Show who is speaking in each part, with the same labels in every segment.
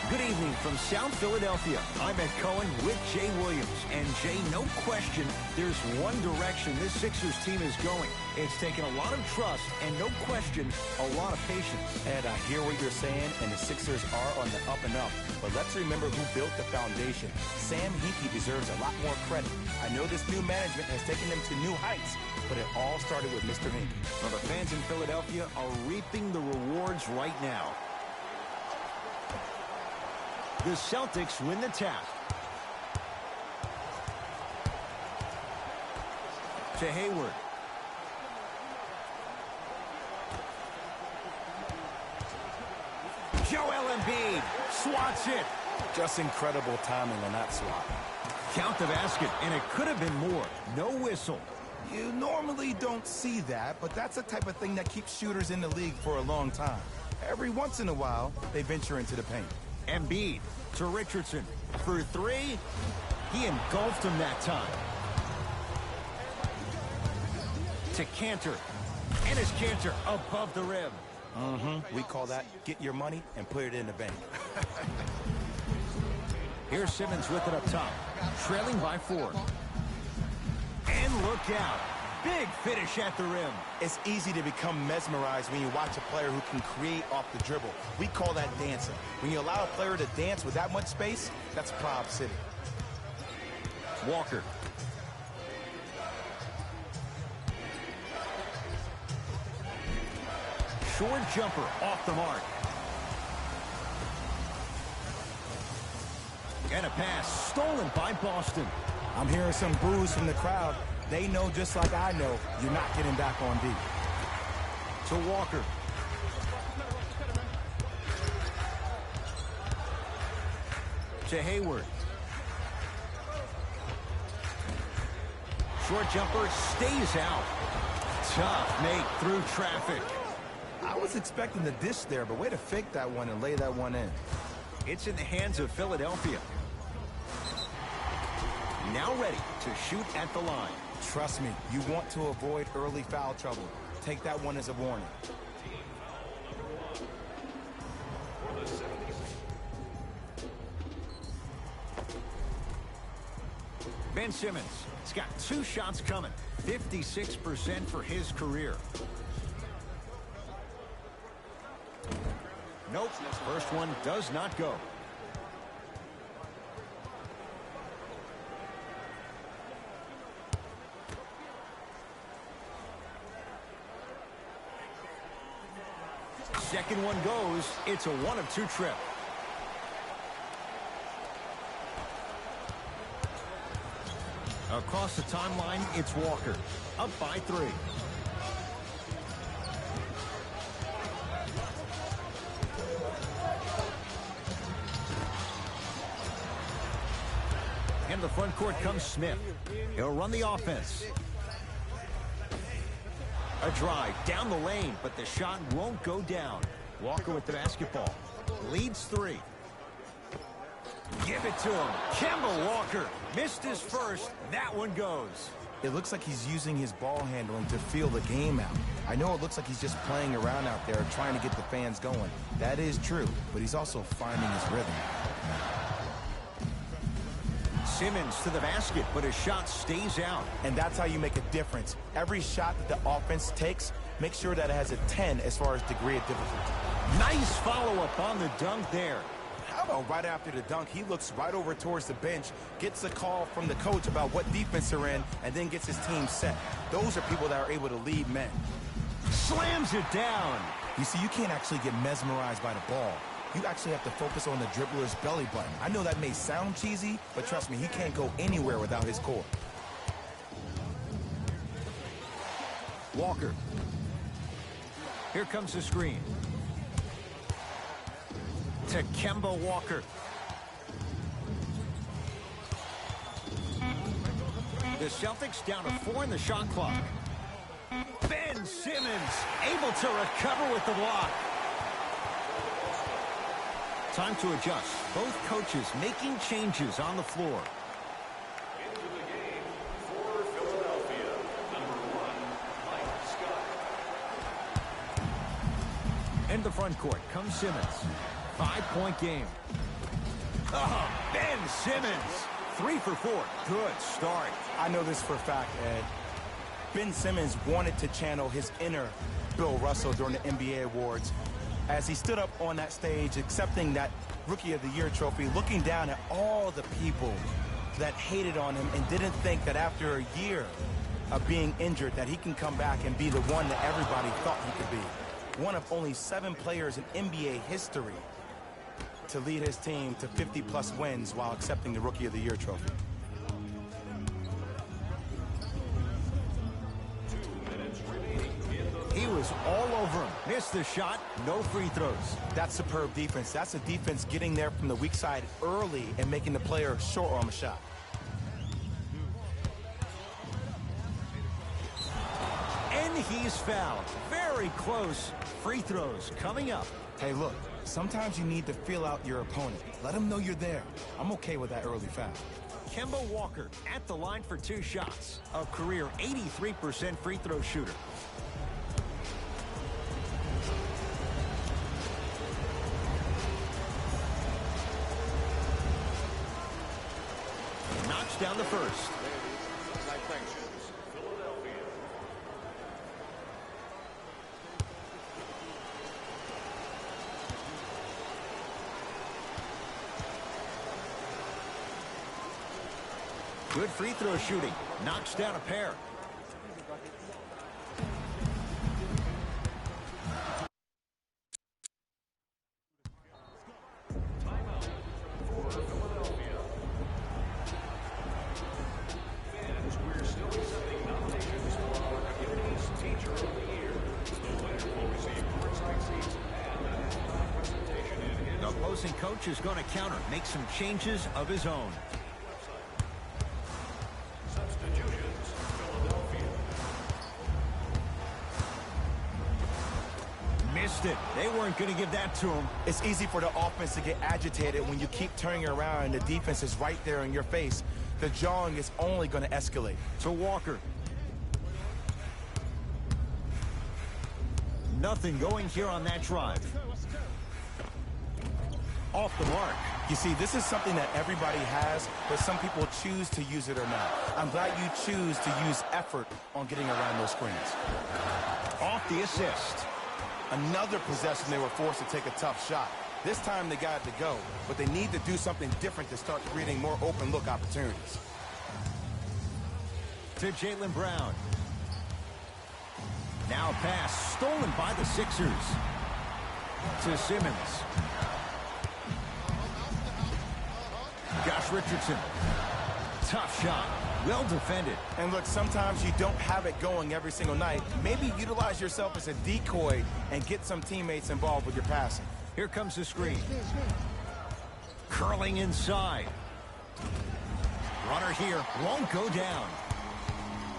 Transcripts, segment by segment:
Speaker 1: Good evening from South Philadelphia. I'm Ed Cohen with Jay Williams. And Jay, no question, there's one direction this Sixers team is going. It's taken a lot of trust and no question, a lot of patience.
Speaker 2: Ed, I hear what you're saying, and the Sixers are on the up and up. But let's remember who built the foundation. Sam Hinkie deserves a lot more credit. I know this new management has taken them to new heights, but it all started with Mr. Hinkie.
Speaker 1: Well, the fans in Philadelphia are reaping the rewards right now. The Celtics win the tap. To Hayward. Joel Embiid swats it.
Speaker 2: Just incredible timing on that swat.
Speaker 1: Count the basket, and it could have been more. No whistle.
Speaker 2: You normally don't see that, but that's the type of thing that keeps shooters in the league for a long time. Every once in a while, they venture into the paint.
Speaker 1: Embiid to Richardson for three. He engulfed him that time. To Cantor. And his Cantor above the rim.
Speaker 2: We call that get your money and put it in the bank.
Speaker 1: Here's Simmons with it up top. Trailing by 4. And look out. Big finish at the rim.
Speaker 2: It's easy to become mesmerized when you watch a player who can create off the dribble. We call that dancing. When you allow a player to dance with that much space, that's Prob City.
Speaker 1: Walker. Short jumper off the mark. And a pass stolen by Boston.
Speaker 2: I'm hearing some boos from the crowd. They know just like I know, you're not getting back on D.
Speaker 1: To Walker. To Hayward. Short jumper stays out. Tough make through traffic.
Speaker 2: I was expecting the dish there, but way to fake that one and lay that one in.
Speaker 1: It's in the hands of Philadelphia. Now ready to shoot at the line.
Speaker 2: Trust me, you want to avoid early foul trouble. Take that one as a warning.
Speaker 1: Ben Simmons has got 2 shots coming. 56% for his career. Nope, first one does not go. Second one goes. It's a 1 of 2 trip. Across the timeline, it's Walker. Up by 3. And the front court comes Smith. He'll run the offense. A drive down the lane, but the shot won't go down. Walker with the basketball. Leads 3. Give it to him. Kemba Walker missed his first. That one goes.
Speaker 2: It looks like he's using his ball handling to feel the game out. I know it looks like he's just playing around out there trying to get the fans going. That is true, but he's also finding his rhythm.
Speaker 1: Simmons to the basket, but his shot stays out.
Speaker 2: And that's how you make a difference. Every shot that the offense takes, make sure that it has a 10 as far as degree of difficulty.
Speaker 1: Nice follow-up on the dunk there.
Speaker 2: How about right after the dunk, he looks right over towards the bench, gets a call from the coach about what defense they're in, and then gets his team set. Those are people that are able to lead men.
Speaker 1: Slams it down.
Speaker 2: You see, you can't actually get mesmerized by the ball. You actually have to focus on the dribbler's belly button. I know that may sound cheesy, but trust me, he can't go anywhere without his core.
Speaker 1: Walker. Here comes the screen. To Kemba Walker. The Celtics down to 4 in the shot clock. Ben Simmons able to recover with the block. Time to adjust. Both coaches making changes on the floor.
Speaker 3: Into the game for Philadelphia, number 1, Mike Scott.
Speaker 1: In the front court comes Simmons. 5-point game. Oh, Ben Simmons. 3 for 4. Good start.
Speaker 2: I know this for a fact, Ed. Ben Simmons wanted to channel his inner Bill Russell during the NBA awards as he stood up on that stage accepting that Rookie of the Year trophy, looking down at all the people that hated on him and didn't think that after a year of being injured that he can come back and be the one that everybody thought he could be. One of only 7 players in NBA history to lead his team to 50-plus wins while accepting the Rookie of the Year trophy.
Speaker 1: He was all over him. Missed the shot. No free throws.
Speaker 2: That's superb defense. That's a defense getting there from the weak side early and making the player short on a shot.
Speaker 1: And he's fouled. Very close. Free throws coming up.
Speaker 2: Hey, look, sometimes you need to feel out your opponent. Let them know you're there. I'm okay with that early foul.
Speaker 1: Kemba Walker at the line for 2 shots. A career 83% free throw shooter. Knocks down the first. Good free throw shooting. Knocks down a pair. The opposing coach is going to counter, make some changes of his own. Missed it. They weren't going to give that to him.
Speaker 2: It's easy for the offense to get agitated when you keep turning around and the defense is right there in your face. The jawing is only going to escalate.
Speaker 1: To Walker. Nothing going here on that drive. Off the mark.
Speaker 2: You see, this is something that everybody has, but some people choose to use it or not. I'm glad you choose to use effort on getting around those screens.
Speaker 1: Off the assist.
Speaker 2: Another possession they were forced to take a tough shot. This time they got it to go, but they need to do something different to start creating more open look opportunities.
Speaker 1: To Jaylen Brown. Now pass stolen by the Sixers. To Simmons. Josh Richardson. Tough shot. Well defended.
Speaker 2: And look, sometimes you don't have it going every single night. Maybe utilize yourself as a decoy and get some teammates involved with your passing.
Speaker 1: Here comes the screen. Curling inside. Runner here won't go down.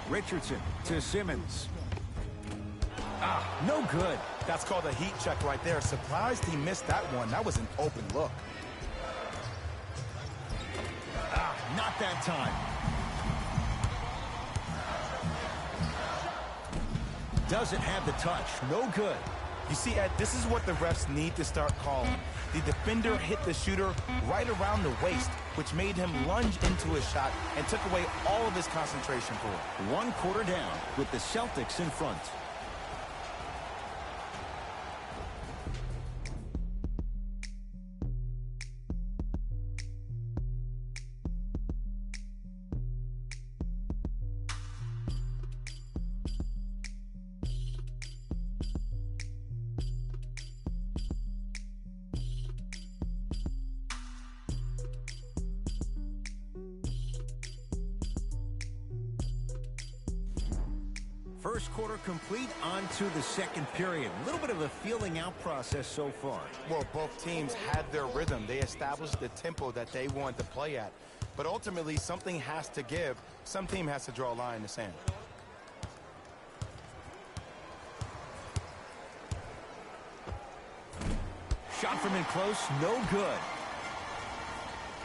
Speaker 1: Richardson to Simmons. No good.
Speaker 2: That's called a heat check right there. Surprised he missed that one. That was an open look.
Speaker 1: Not that time. Doesn't have the touch. No good.
Speaker 2: You see, Ed, this is what the refs need to start calling. The defender hit the shooter right around the waist, which made him lunge into his shot and took away all of his concentration for it.
Speaker 1: 1 quarter down with the Celtics in front. First quarter complete, on to the second period. A little bit of a feeling out process so far.
Speaker 2: Well, both teams had their rhythm. They established the tempo that they wanted to play at. But ultimately, something has to give. Some team has to draw a line in the sand.
Speaker 1: Shot from in close, no good.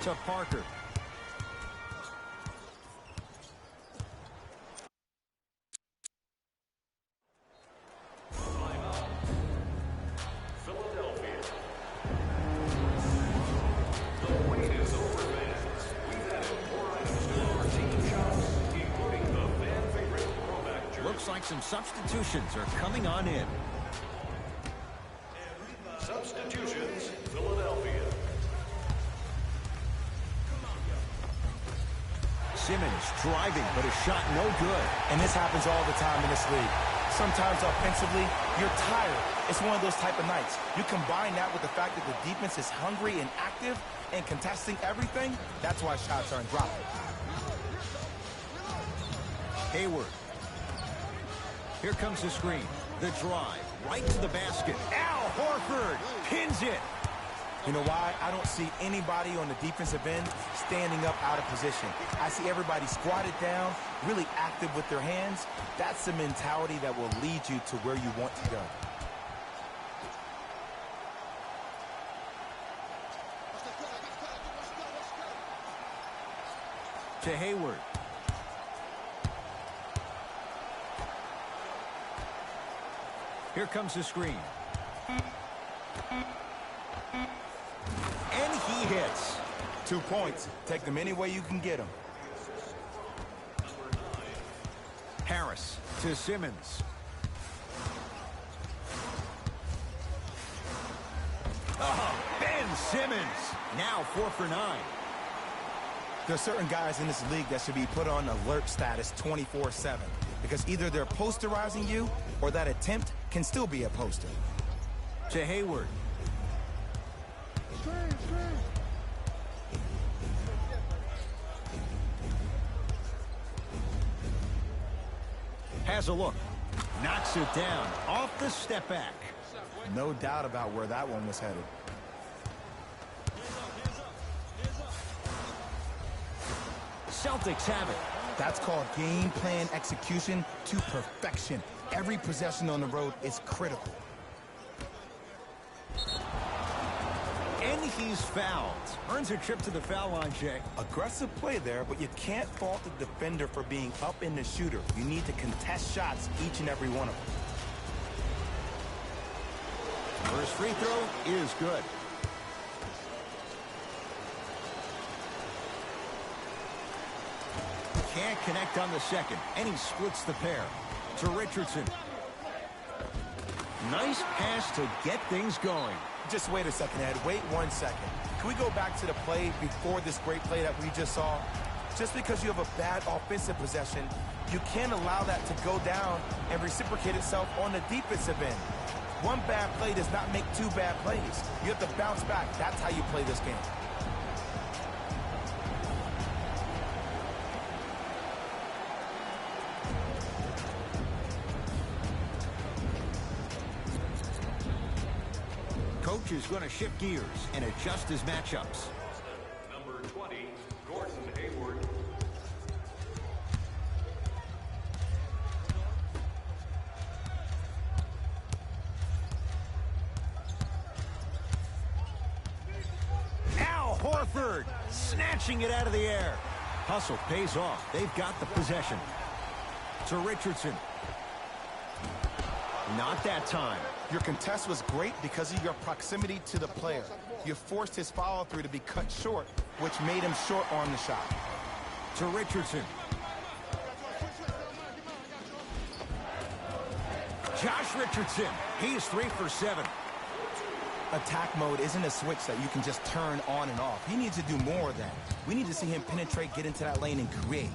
Speaker 1: To Parker. like some substitutions are coming on in.
Speaker 3: Substitutions, Philadelphia.
Speaker 1: Simmons driving, but a shot no good.
Speaker 2: And this happens all the time in this league. Sometimes offensively, you're tired. It's one of those type of nights. You combine that with the fact that the defense is hungry and active and contesting everything, that's why shots aren't dropping.
Speaker 1: Hayward. Here comes the screen. The drive, right to the basket. Al Horford pins it.
Speaker 2: You know why? I don't see anybody on the defensive end standing up out of position. I see everybody squatted down, really active with their hands. That's the mentality that will lead you to where you want to go.
Speaker 1: To Hayward. Here comes the screen. And he hits.
Speaker 2: 2 points. Take them any way you can get them.
Speaker 1: Harris to Simmons. Oh, Ben Simmons. Now 4 for 9.
Speaker 2: There are certain guys in this league that should be put on alert status 24/7 because either they're posterizing you or that attempt can still be a poster.
Speaker 1: To Hayward. Has a look. Knocks it down off the step back.
Speaker 2: No doubt about where that one was headed.
Speaker 1: Celtics have it.
Speaker 2: That's called game plan execution to perfection. Every possession on the road is critical.
Speaker 1: And he's fouled. Earns a trip to the foul line, Jay.
Speaker 2: Aggressive play there, but you can't fault the defender for being up in the shooter. You need to contest shots, each and every one of them.
Speaker 1: First free throw is good. Can't connect on the second, and he splits the pair. To Richardson. Nice pass to get things going.
Speaker 2: Just wait a second, Ed. Wait 1 second. Can we go back to the play before this great play that we just saw? Just because you have a bad offensive possession, you can't allow that to go down and reciprocate itself on the defensive end. One bad play does not make 2 bad plays. You have to bounce back. That's how you play this game.
Speaker 1: Coach is going to shift gears and adjust his matchups.
Speaker 3: Number 20, Gordon Hayward.
Speaker 1: Al Horford snatching it out of the air. Hustle pays off. They've got the possession. To Richardson. Not that time.
Speaker 2: Your contest was great because of your proximity to the player. You forced his follow-through to be cut short, which made him short on the shot.
Speaker 1: To Richardson. Josh Richardson. He's 3 for 7.
Speaker 2: Attack mode isn't a switch that you can just turn on and off. He needs to do more of that. We need to see him penetrate, get into that lane, and create.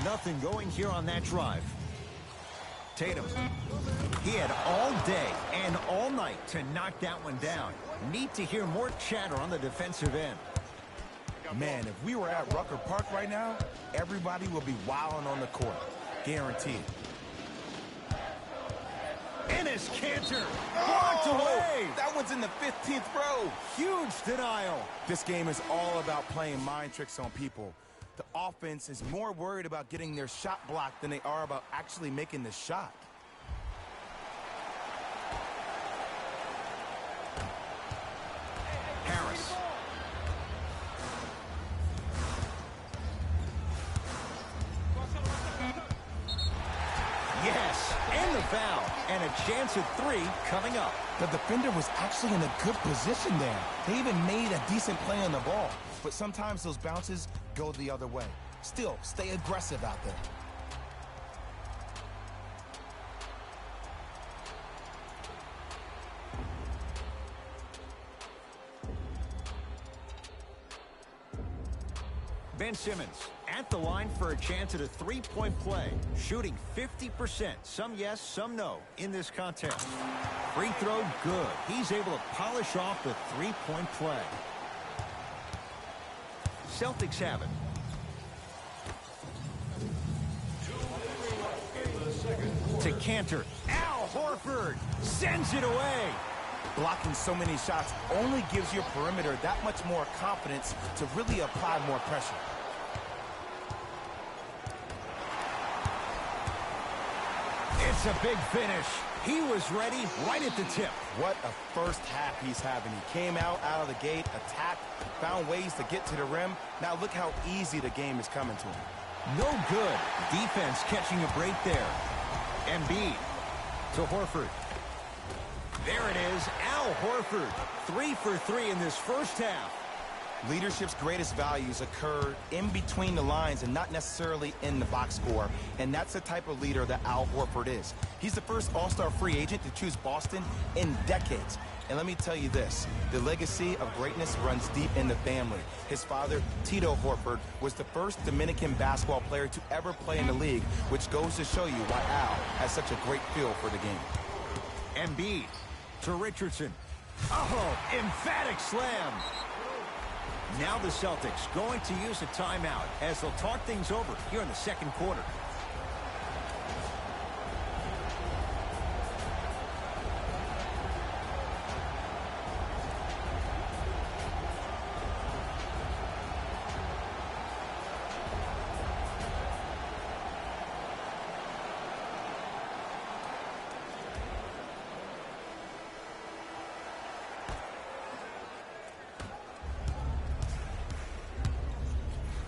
Speaker 1: Nothing going here on that drive. Tatum. He had all day and all night to knock that one down. Need to hear more chatter on the defensive end.
Speaker 2: Man, if we were at Rucker Park right now, everybody would be wilding on the court. Guaranteed.
Speaker 1: Ennis Cantor. Blocked away.
Speaker 2: That one's in the 15th row.
Speaker 1: Huge denial.
Speaker 2: This game is all about playing mind tricks on people. The offense is more worried about getting their shot blocked than they are about actually making the shot.
Speaker 1: Harris. Yes, and the foul, and a chance at 3 coming up.
Speaker 2: The defender was actually in a good position there. They even made a decent play on the ball. But sometimes those bounces go the other way. Still, stay aggressive out there.
Speaker 1: Ben Simmons at the line for a chance at a three-point play, shooting 50%, some yes, some no, in this contest. Free throw, good. He's able to polish off the three-point play. Celtics have it. To Cantor. Al Horford sends it away.
Speaker 2: Blocking so many shots only gives your perimeter that much more confidence to really apply more pressure.
Speaker 1: It's a big finish. He was ready right at the tip.
Speaker 2: What a first half he's having. He came out of the gate, attacked, found ways to get to the rim. Now look how easy the game is coming to him.
Speaker 1: No good. Defense catching a break there. Embiid to Horford. There it is, Al Horford. 3 for 3 in this first half.
Speaker 2: Leadership's greatest values occur in between the lines and not necessarily in the box score. And that's the type of leader that Al Horford is. He's the first all-star free agent to choose Boston in decades. And let me tell you this, the legacy of greatness runs deep in the family. His father, Tito Horford, was the first Dominican basketball player to ever play in the league, which goes to show you why Al has such a great feel for the game.
Speaker 1: Embiid to Richardson. Oh, emphatic slam. Now the Celtics going to use a timeout as they'll talk things over here in the second quarter.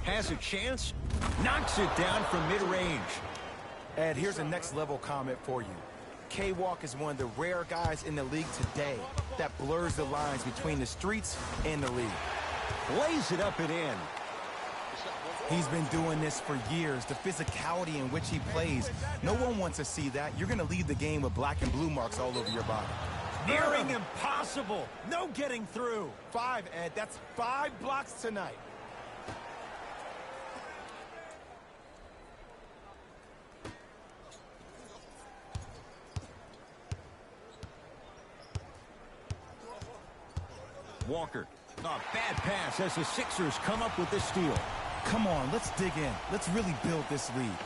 Speaker 1: Has a chance, knocks it down from mid-range.
Speaker 2: Ed, here's a next-level comment for you. K-Walk is one of the rare guys in the league today that blurs the lines between the streets and the league.
Speaker 1: Lays it up and in.
Speaker 2: He's been doing this for years, the physicality in which he plays. No one wants to see that. You're going to leave the game with black and blue marks all over your body.
Speaker 1: Nearing impossible. No getting through.
Speaker 2: 5, Ed. That's 5 blocks tonight.
Speaker 1: Walker. A bad pass as the Sixers come up with this steal.
Speaker 2: Come on, let's dig in. Let's really build this lead.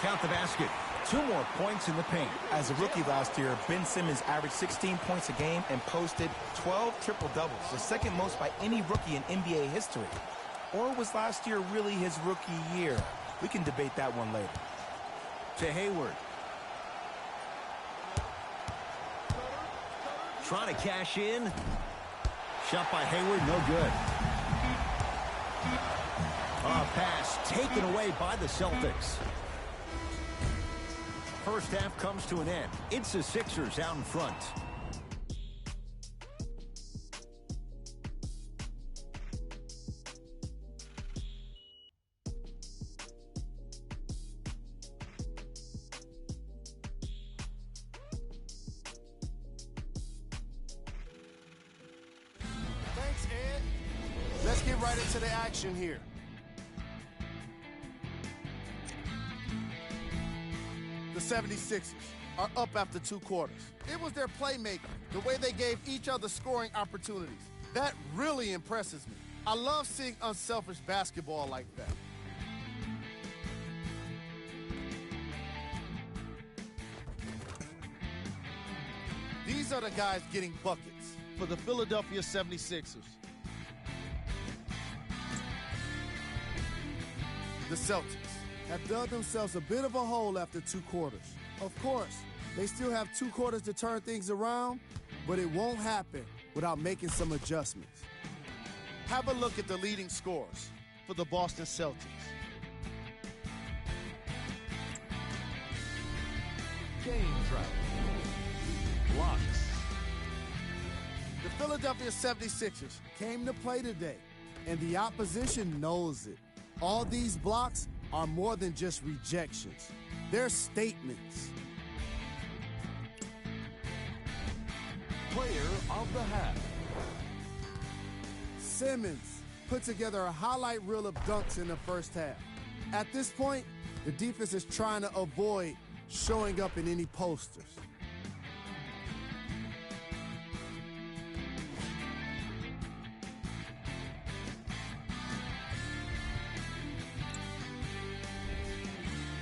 Speaker 1: Count the basket. 2 more points in the paint.
Speaker 2: As a rookie last year, Ben Simmons averaged 16 points a game and posted 12 triple-doubles, the second most by any rookie in NBA history. Or was last year really his rookie year? We can debate that one later.
Speaker 1: To Hayward. Trying to cash in. Shot by Hayward, no good. A pass taken away by the Celtics. First half comes to an end. It's the Sixers out in front.
Speaker 4: Thanks, Ed. Let's get right into the action here. The 76ers are up after 2 quarters. It was their playmaking, the way they gave each other scoring opportunities. That really impresses me. I love seeing unselfish basketball like that. These are the guys getting buckets for the Philadelphia 76ers. The Celtics have dug themselves a bit of a hole after 2 quarters. Of course, they still have 2 quarters to turn things around, but it won't happen without making some adjustments. Have a look at the leading scorers for the Boston Celtics.
Speaker 5: Game track. Blocks.
Speaker 4: The Philadelphia 76ers came to play today, and the opposition knows it. All these blocks are more than just rejections. They're statements.
Speaker 5: Player of the half.
Speaker 4: Simmons put together a highlight reel of dunks in the first half. At this point, the defense is trying to avoid showing up in any posters.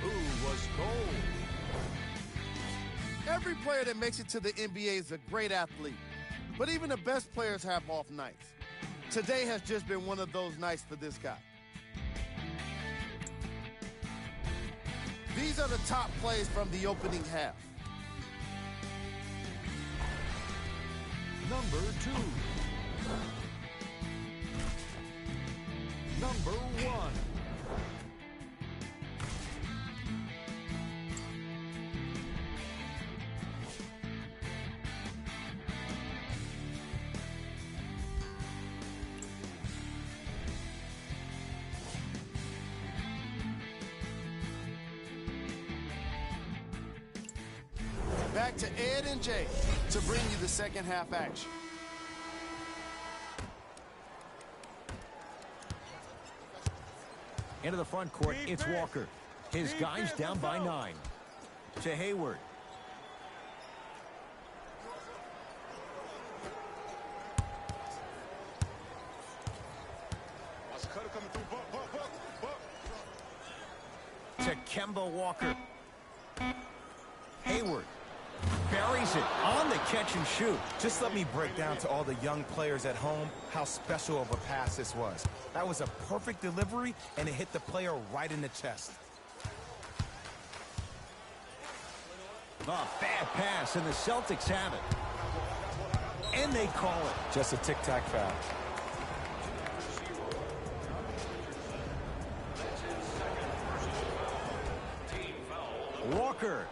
Speaker 5: Who was cold?
Speaker 4: Every player that makes it to the NBA is a great athlete, but even the best players have off nights. Today has just been one of those nights for this guy. These are the top plays from the opening half.
Speaker 5: Number 2. Number 1.
Speaker 4: Back to Ed and Jay to bring you the second half action.
Speaker 1: Into the front court, it's Walker. His guys down by 9. To Hayward. To Kemba Walker. Hayward buries it on the catch and shoot.
Speaker 2: Just let me break down to all the young players at home how special of a pass this was. That was a perfect delivery, and it hit the player right in the chest.
Speaker 1: A bad pass, and the Celtics have it. And they call it.
Speaker 2: Just a tic-tac foul.
Speaker 1: Walker.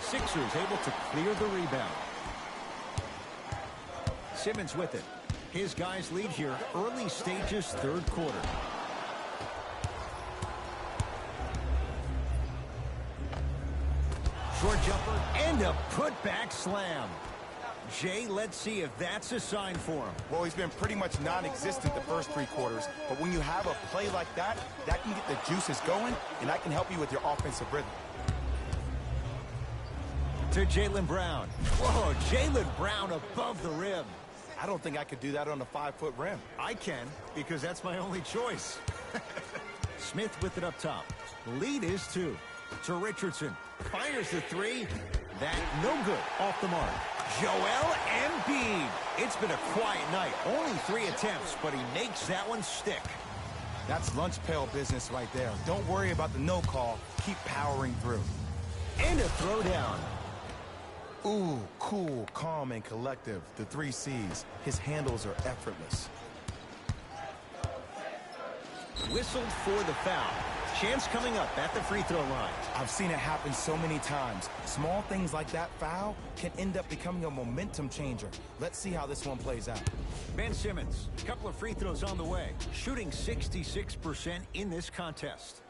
Speaker 1: Sixers able to clear the rebound. Simmons with it. His guys lead here early stages, third quarter. Short jumper and a putback slam. Jay, let's see if that's a sign for him.
Speaker 2: Well, he's been pretty much non-existent the first 3 quarters, but when you have a play like that, that can get the juices going, and that can help you with your offensive rhythm.
Speaker 1: To Jaylen Brown. Whoa, Jaylen Brown above the rim.
Speaker 2: I don't think I could do that on a 5-foot rim.
Speaker 1: I can, because that's my only choice. Smith with it up top. Lead is 2. To Richardson. Fires the 3. That no good. Off the mark. Joel Embiid. It's been a quiet night. Only 3 attempts, but he makes that one stick.
Speaker 2: That's lunch pail business right there. Don't worry about the no call. Keep powering through.
Speaker 1: And a throwdown.
Speaker 2: Ooh, cool, calm, and collective. The 3 C's. His handles are effortless.
Speaker 1: Whistled for the foul. Chance coming up at the free throw line.
Speaker 2: I've seen it happen so many times. Small things like that foul can end up becoming a momentum changer. Let's see how this one plays out.
Speaker 1: Ben Simmons, a couple of free throws on the way. Shooting 66% in this contest.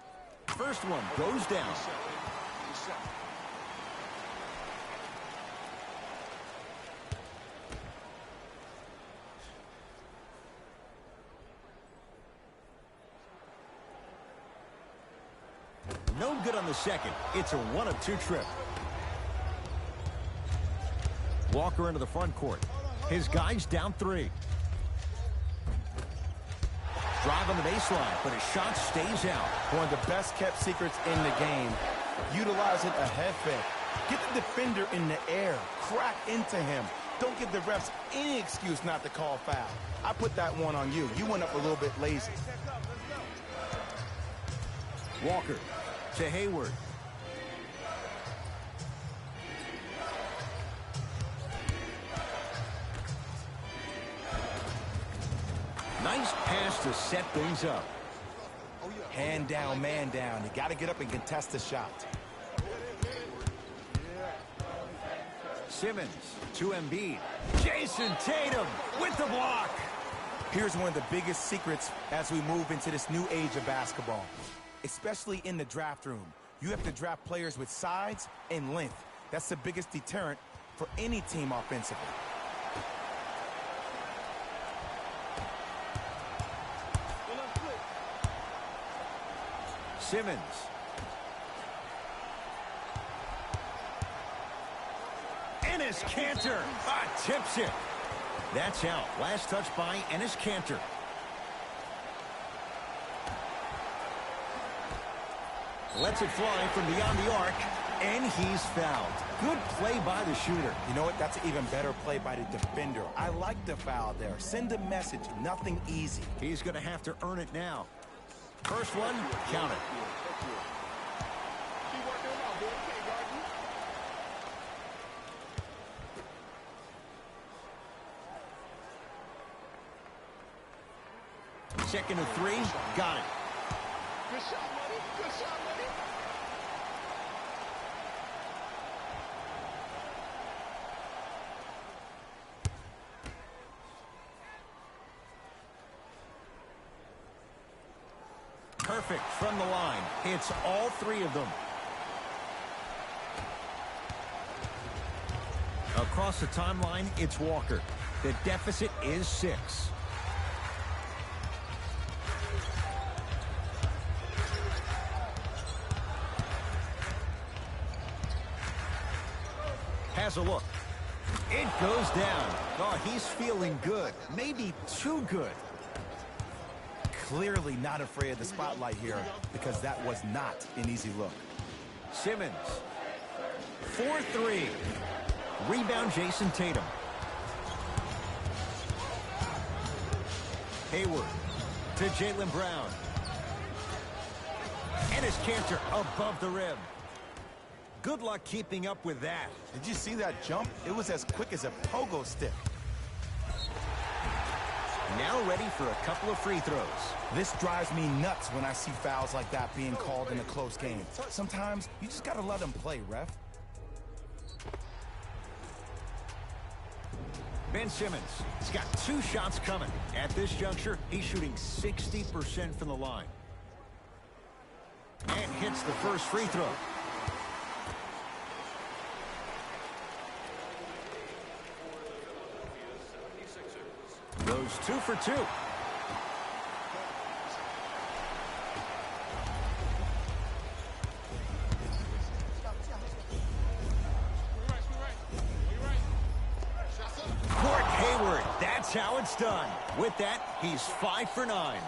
Speaker 1: First one goes down. No good on the second. It's a 1 of 2 trip. Walker into the front court. His guys down 3. Drive on the baseline, but his shot stays out.
Speaker 2: One of the best kept secrets in the game. Utilizing a head fake. Get the defender in the air. Crack into him. Don't give the refs any excuse not to call foul. I put that one on you. You went up a little bit lazy.
Speaker 1: Walker to Hayward. Nice pass to set things up.
Speaker 2: Hand down, man down. You got to get up and contest the shot.
Speaker 1: Simmons to Embiid. Jason Tatum with the block.
Speaker 2: Here's one of the biggest secrets as we move into this new age of basketball, especially in the draft room. You have to draft players with size and length. That's the biggest deterrent for any team offensively.
Speaker 1: Simmons. Enes Kanter tips it. That's out. Last touch by Enes Kanter. Lets it fly from beyond the arc, and he's fouled. Good play by the shooter.
Speaker 2: You know what? That's an even better play by the defender. I like the foul there. Send a message. Nothing easy.
Speaker 1: He's going to have to earn it now. First one, count it. Second and 3, got it.
Speaker 6: Good shot, buddy. Good shot, buddy.
Speaker 1: Perfect from the line. Hits all 3 of them. Across the timeline, it's Walker. The deficit is 6. Has a look. It goes down. Oh, he's feeling good. Maybe too good.
Speaker 2: Clearly not afraid of the spotlight here because that was not an easy look.
Speaker 1: Simmons. 4-3. Rebound, Jason Tatum. Hayward to Jaylen Brown. Enes Kanter above the rim. Good luck keeping up with that.
Speaker 2: Did you see that jump? It was as quick as a pogo stick.
Speaker 1: Now ready for a couple of free throws.
Speaker 2: This drives me nuts when I see fouls like that being called in a close game. Sometimes you just gotta let them play, ref.
Speaker 1: Ben Simmons, he's got 2 shots coming. At this juncture, he's shooting 60% from the line. And hits the first free throw. Goes 2 for 2. Court Hayward, that's how it's done. With that, he's 5 for 9.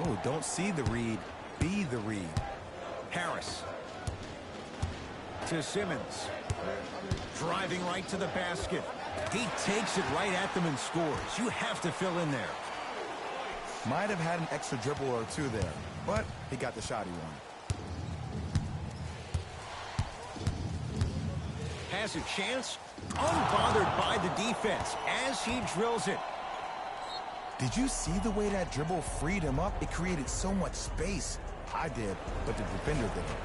Speaker 2: Oh, don't see the read, be the read.
Speaker 1: Harris to Simmons. Driving right to the basket. He takes it right at them and scores. You have to fill in there.
Speaker 2: Might have had an extra dribble or 2 there, but he got the shot he wanted.
Speaker 1: Has a chance, unbothered by the defense as he drills it.
Speaker 2: Did you see the way that dribble freed him up? It created so much space. I did, but the defender didn't.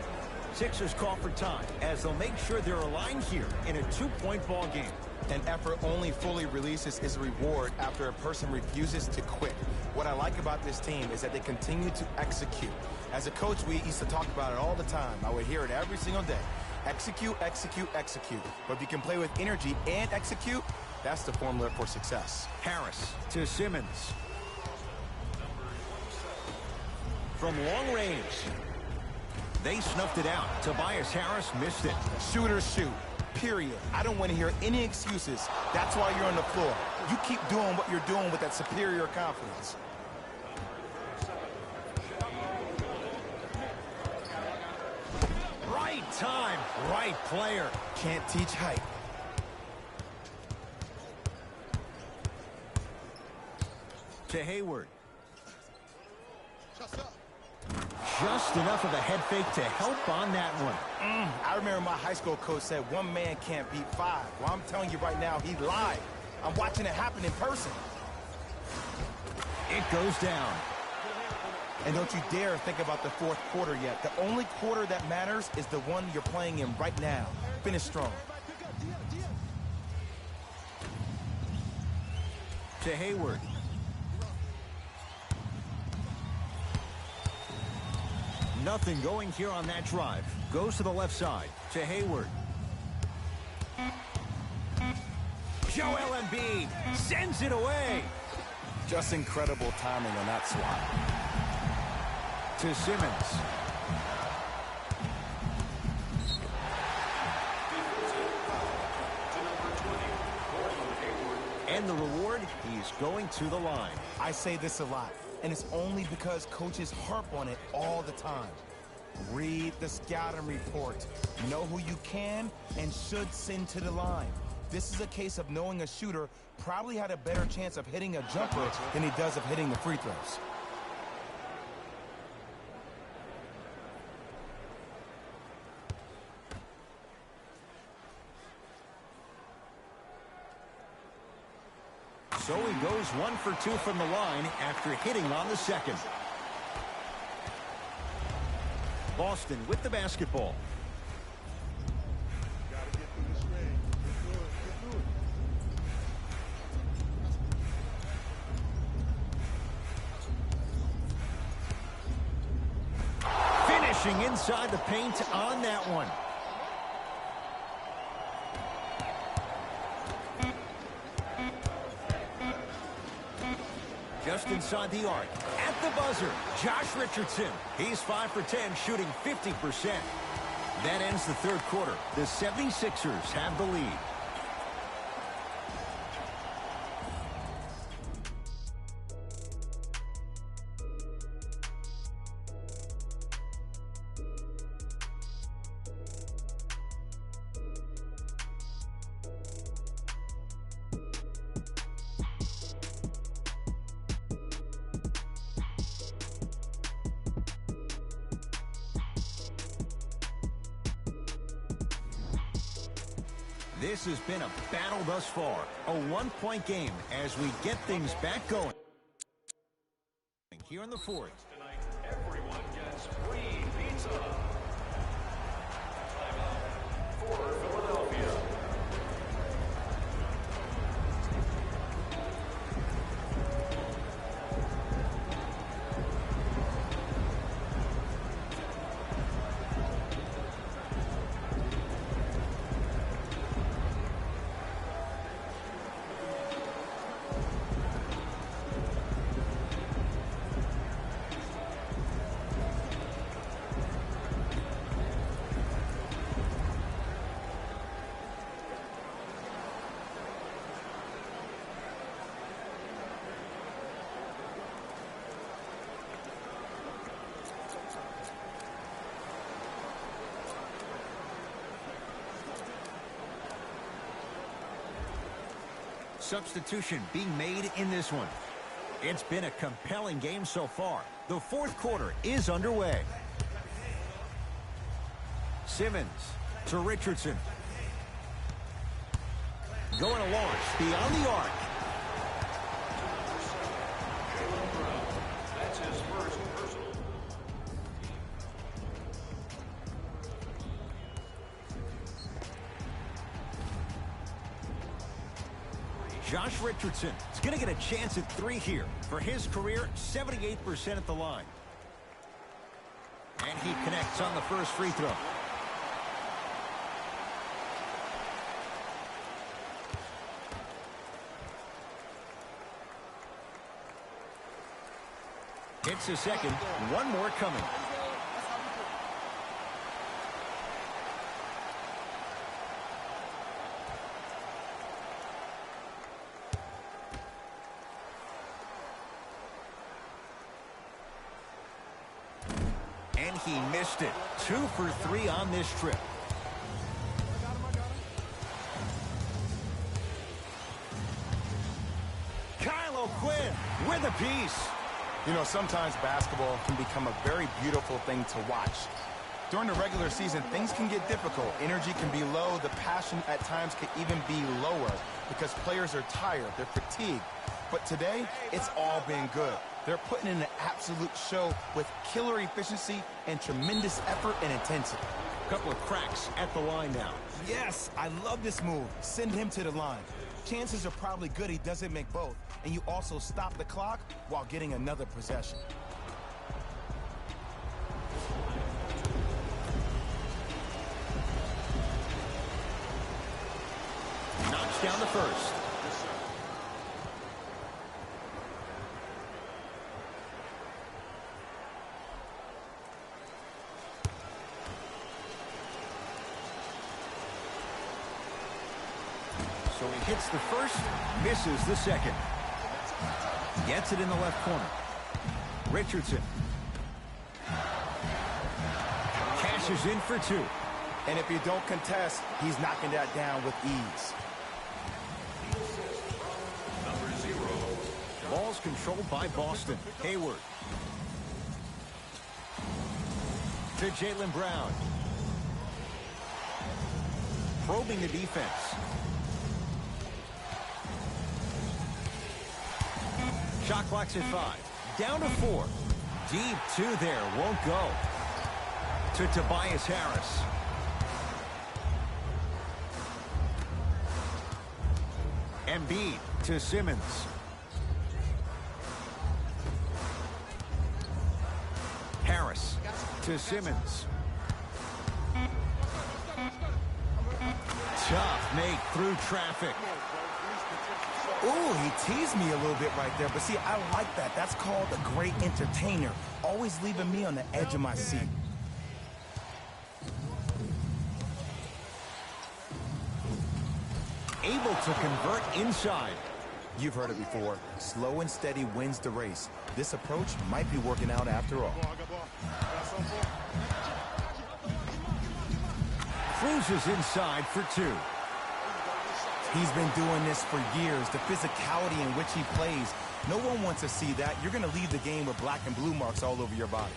Speaker 1: Sixers call for time as they'll make sure they're aligned here in a 2-point ball game.
Speaker 2: An effort only fully releases its reward after a person refuses to quit. What I like about this team is that they continue to execute. As a coach, we used to talk about it all the time. I would hear it every single day. Execute, execute, execute. But if you can play with energy and execute, that's the formula for success.
Speaker 1: Harris to Simmons. From long range. They snuffed it out. Tobias Harris missed it.
Speaker 2: Shooters shoot. Period. I don't want to hear any excuses. That's why you're on the floor. You keep doing what you're doing with that superior confidence.
Speaker 1: Right time, right player.
Speaker 2: Can't teach height.
Speaker 1: To Hayward. Just enough of a head fake to help on that one.
Speaker 2: I remember my high school coach said 1 man can't beat 5. Well, I'm telling you right now, he lied. I'm watching it happen in person.
Speaker 1: It goes down.
Speaker 2: And don't you dare think about the 4th quarter yet. The only quarter that matters is the one you're playing in right now. Finish strong.
Speaker 1: to Hayward. Nothing going here on that drive. Goes to the left side to Hayward. Joel Embiid sends it away.
Speaker 2: Just incredible timing on that swat.
Speaker 1: To Simmons. And the reward, he's going to the line.
Speaker 2: I say this a lot, and it's only because coaches harp on it all the time. Read the scouting report. Know who you can and should send to the line. This is a case of knowing a shooter probably had a better chance of hitting a jumper than he does of hitting the free throws.
Speaker 1: So he goes 1 for 2 from the line after hitting on the second. Boston with the basketball. Finishing inside the paint on that one. Just inside the arc. At the buzzer, Josh Richardson. He's 5 for 10, shooting 50%. That ends the third quarter. The 76ers have the lead. This has been a battle thus far. A one-point game as we get things back going. Here in the fourth.
Speaker 3: Tonight, everyone gets free pizza. Timeout for Philadelphia.
Speaker 1: Substitution being made in this one. It's been a compelling game so far. The fourth quarter is underway. Simmons to Richardson. Going to launch beyond the arc.
Speaker 3: That's his first personal.
Speaker 1: Josh Richardson is going to get a chance at 3 here. For his career, 78% at the line. And he connects on the first free throw. Hits a second. One more coming. And he missed it. 2 for 3 on this trip. Kyle O'Quinn with a piece.
Speaker 2: You know, sometimes basketball can become a very beautiful thing to watch. During the regular season, things can get difficult. Energy can be low. The passion at times can even be lower because players are tired. They're fatigued. But today, it's all been good. They're putting in an absolute show with killer efficiency and tremendous effort and intensity.
Speaker 1: Couple of cracks at the line now.
Speaker 2: Yes, I love this move. Send him to the line. chances are probably good he doesn't make both, and you also stop the clock while getting another possession.
Speaker 1: Knocks down the first. So he hits the first, misses the second. Gets it in the left corner. Richardson. Cashes in for two.
Speaker 2: And if you don't contest, he's knocking that down with ease.
Speaker 3: Number 0.
Speaker 1: Ball's controlled by Boston. Hayward. To Jaylen Brown. Probing the defense. Shot clock's at 5. Down to 4. Deep 2 there. Won't go. To Tobias Harris. Embiid to Simmons. Harris to Simmons. Tough make through traffic.
Speaker 2: Ooh, he teased me a little bit right there, but see, I like that. That's called a great entertainer, always leaving me on the edge of my seat.
Speaker 1: Able to convert inside.
Speaker 2: You've heard it before. Slow and steady wins the race. This approach might be working out after all.
Speaker 1: Cruises inside for 2.
Speaker 2: He's been doing this for years. The physicality in which he plays. No one wants to see that. You're going to leave the game with black and blue marks all over your body.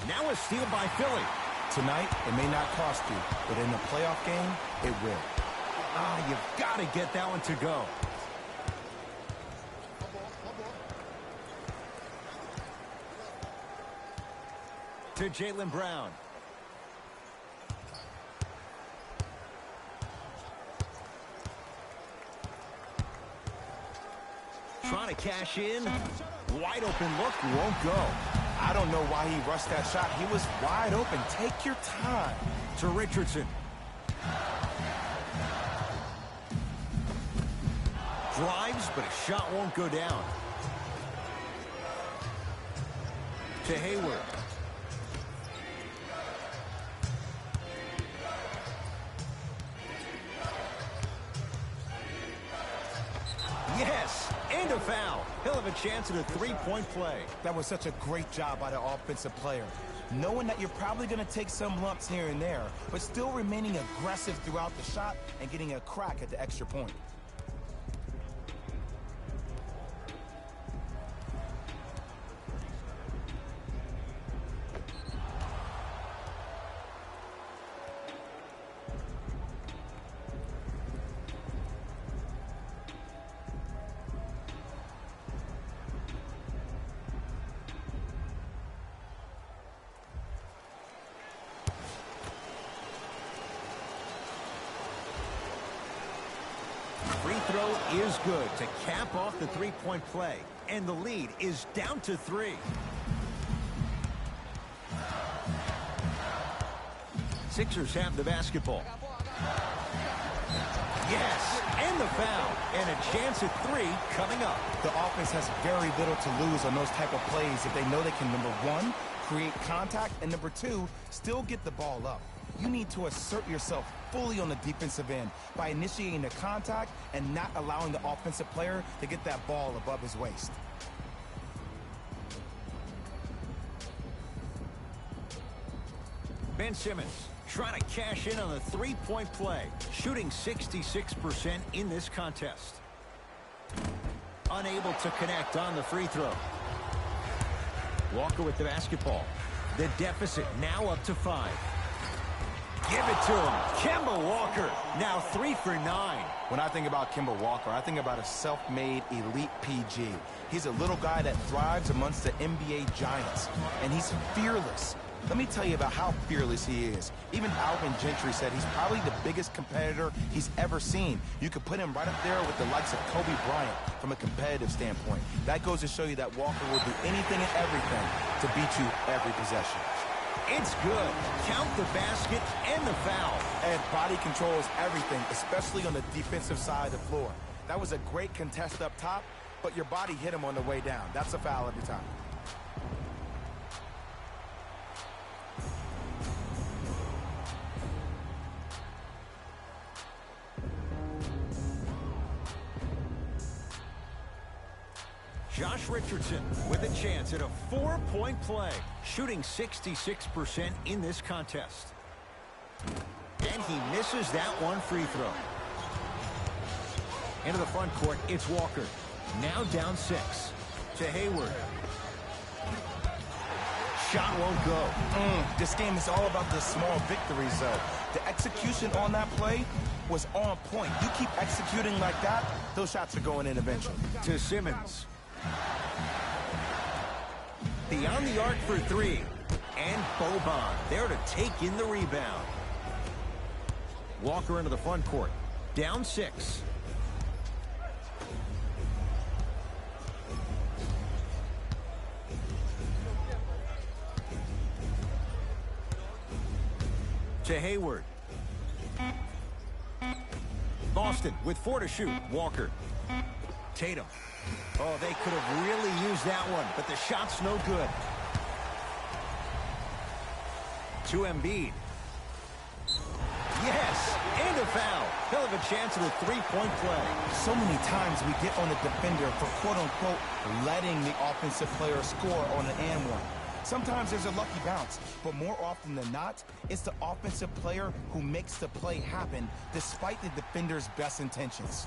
Speaker 1: Now a steal by Philly.
Speaker 2: Tonight, it may not cost you, but in the playoff game, it will.
Speaker 1: Ah, you've got to get that one to go. To Jaylen Brown. Trying to cash in. Wide open look, won't go.
Speaker 2: I don't know why he rushed that shot. He was wide open. Take your time.
Speaker 1: To Richardson. Drives, but a shot won't go down. To Hayward. Yes, and a foul. He'll have a chance at a three-point play.
Speaker 2: That was such a great job by the offensive player. Knowing that you're probably going to take some lumps here and there, but still remaining aggressive throughout the shot and getting a crack at the extra point.
Speaker 1: Free throw is good to cap off the three-point play. And the lead is down to 3. Sixers have the basketball. Yes, and the foul. And a chance at 3 coming up.
Speaker 2: The offense has very little to lose on those type of plays if they know they can, number 1, create contact, and number 2, still get the ball up. You need to assert yourself fully on the defensive end by initiating the contact and not allowing the offensive player to get that ball above his waist.
Speaker 1: Ben Simmons trying to cash in on the three-point play, shooting 66% in this contest. Unable to connect on the free throw. Walker with the basketball. The deficit now up to 5. Give it to him. Kemba Walker, now 3 for 9.
Speaker 2: When I think about Kemba Walker, I think about a self-made elite PG. He's a little guy that thrives amongst the NBA giants, and he's fearless. Let me tell you about how fearless he is. Even Alvin Gentry said he's probably the biggest competitor he's ever seen. You could put him right up there with the likes of Kobe Bryant from a competitive standpoint. That goes to show you that Walker will do anything and everything to beat you every possession.
Speaker 1: It's good. Count the basket and the foul.
Speaker 2: And body controls everything, especially on the defensive side of the floor. That was a great contest up top, but your body hit him on the way down. That's a foul every time.
Speaker 1: Josh Richardson with a chance at a 4-point play, shooting 66% in this contest. And he misses that one free throw. Into the front court, it's Walker. Now down 6 to Hayward. Shot won't go.
Speaker 2: This game is all about the small victories, though. The execution on that play was on point. You keep executing like that, those shots are going in eventually.
Speaker 1: To Simmons. Beyond the arc for 3. And Boban there to take in the rebound. Walker into the front court. Down 6. To Hayward. Boston with 4 to shoot. Walker. Tatum. Oh, they could have really used that one, but the shot's no good. To Embiid. Yes, and a foul. He'll have a chance at a 3-point play.
Speaker 2: So many times we get on the defender for quote-unquote letting the offensive player score on an and one. Sometimes there's a lucky bounce, but more often than not, it's the offensive player who makes the play happen despite the defender's best intentions.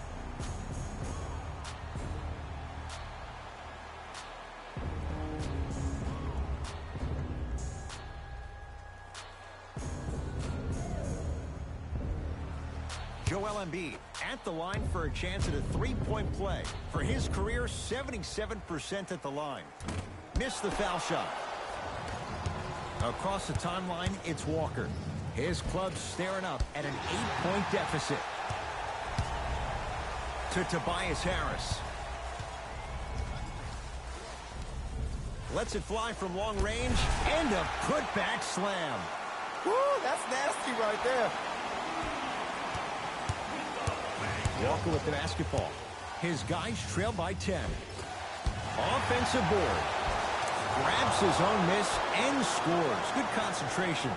Speaker 1: Joel Embiid at the line for a chance at a 3-point play. For his career, 77% at the line. Missed the foul shot. Across the timeline, it's Walker. His club staring up at an 8-point deficit. To Tobias Harris. Lets it fly from long range, and a putback slam.
Speaker 2: Woo, that's nasty right there.
Speaker 1: Walker with the basketball. His guys trail by 10. Offensive board. Grabs his own miss and scores. Good concentration.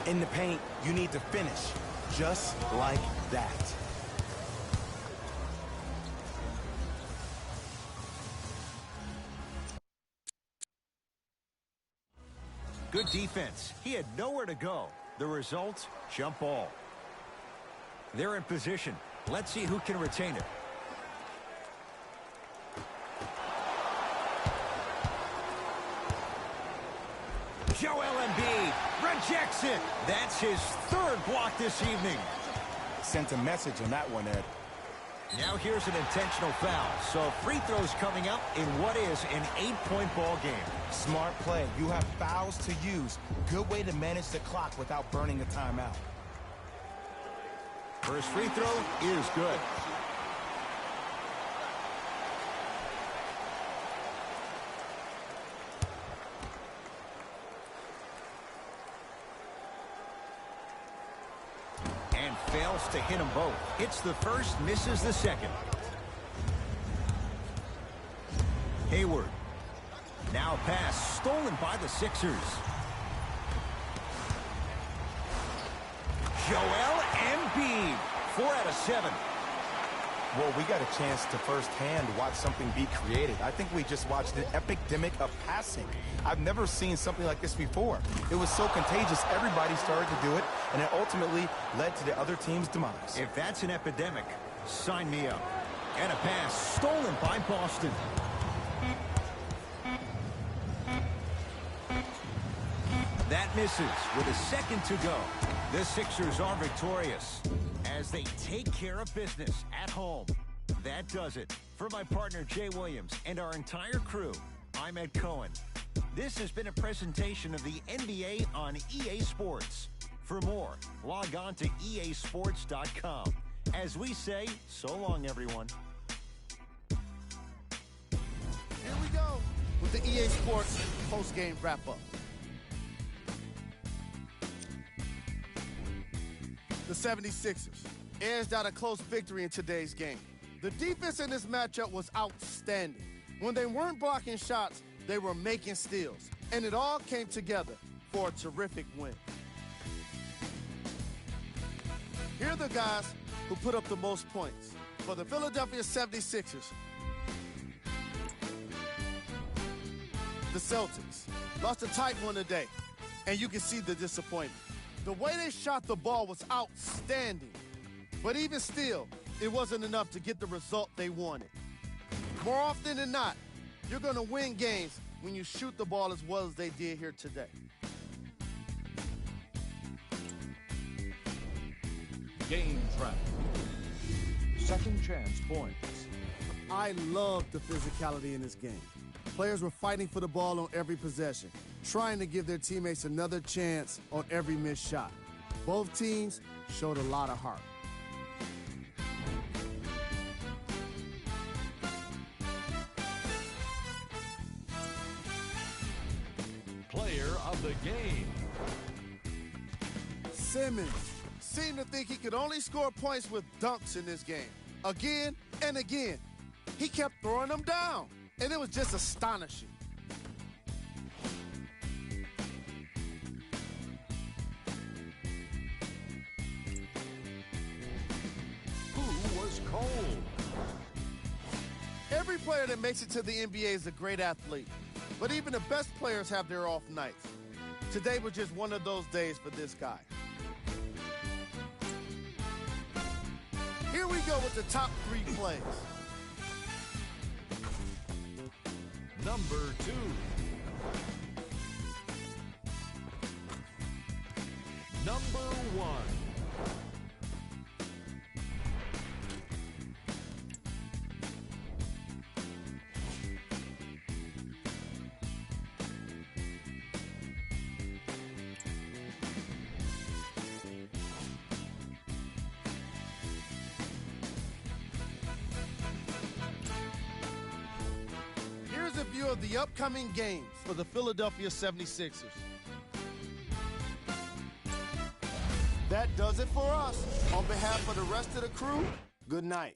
Speaker 2: In the paint, you need to finish just like that.
Speaker 1: Good defense. He had nowhere to go. The result, jump ball. They're in position. Let's see who can retain it. Joel Embiid rejects it. That's his 3rd block this evening.
Speaker 2: Sent a message on that one, Ed.
Speaker 1: Now here's an intentional foul. So free throws coming up in what is an 8-point ball game.
Speaker 2: Smart play. You have fouls to use. Good way to manage the clock without burning a timeout.
Speaker 1: First free throw is good. And fails to hit them both. Hits the first, misses the second. Hayward. Now a pass stolen by the Sixers. Joel Embiid, 4 out of 7.
Speaker 2: Well, we got a chance to firsthand watch something be created. I think we just watched an epidemic of passing. I've never seen something like this before. It was so contagious, everybody started to do it, and it ultimately led to the other team's demise.
Speaker 1: If that's an epidemic, sign me up. And a pass stolen by Boston. That misses with a second to go. The Sixers are victorious as they take care of business at home. That does it. For my partner, Jay Williams, and our entire crew, I'm Ed Cohen. This has been a presentation of the NBA on EA Sports. For more, log on to easports.com. As we say, so long, everyone.
Speaker 4: Here we go with the EA Sports post-game wrap-up. The 76ers edged out a close victory in today's game. The defense in this matchup was outstanding. When they weren't blocking shots, they were making steals, and it all came together for a terrific win. Here are the guys who put up the most points. For the Philadelphia 76ers, the Celtics lost a tight one today, and you can see the disappointment. The way they shot the ball was outstanding, but even still, it wasn't enough to get the result they wanted. More often than not, you're going to win games when you shoot the ball as well as they did here today.
Speaker 5: Game trap. Second chance points.
Speaker 4: I loved the physicality in this game. Players were fighting for the ball on every possession, trying to give their teammates another chance on every missed shot. Both teams showed a lot of heart.
Speaker 5: Player of the game.
Speaker 4: Simmons seemed to think he could only score points with dunks in this game. Again and again, he kept throwing them down, and it was just astonishing.
Speaker 5: Who was cold?
Speaker 4: Every player that makes it to the NBA is a great athlete, but even the best players have their off nights. Today was just one of those days for this guy. Here we go with the top 3 plays.
Speaker 5: Number 2. Number 1.
Speaker 4: Here's a view of the upcoming games for the Philadelphia 76ers. That does it for us. On behalf of the rest of the crew, good night.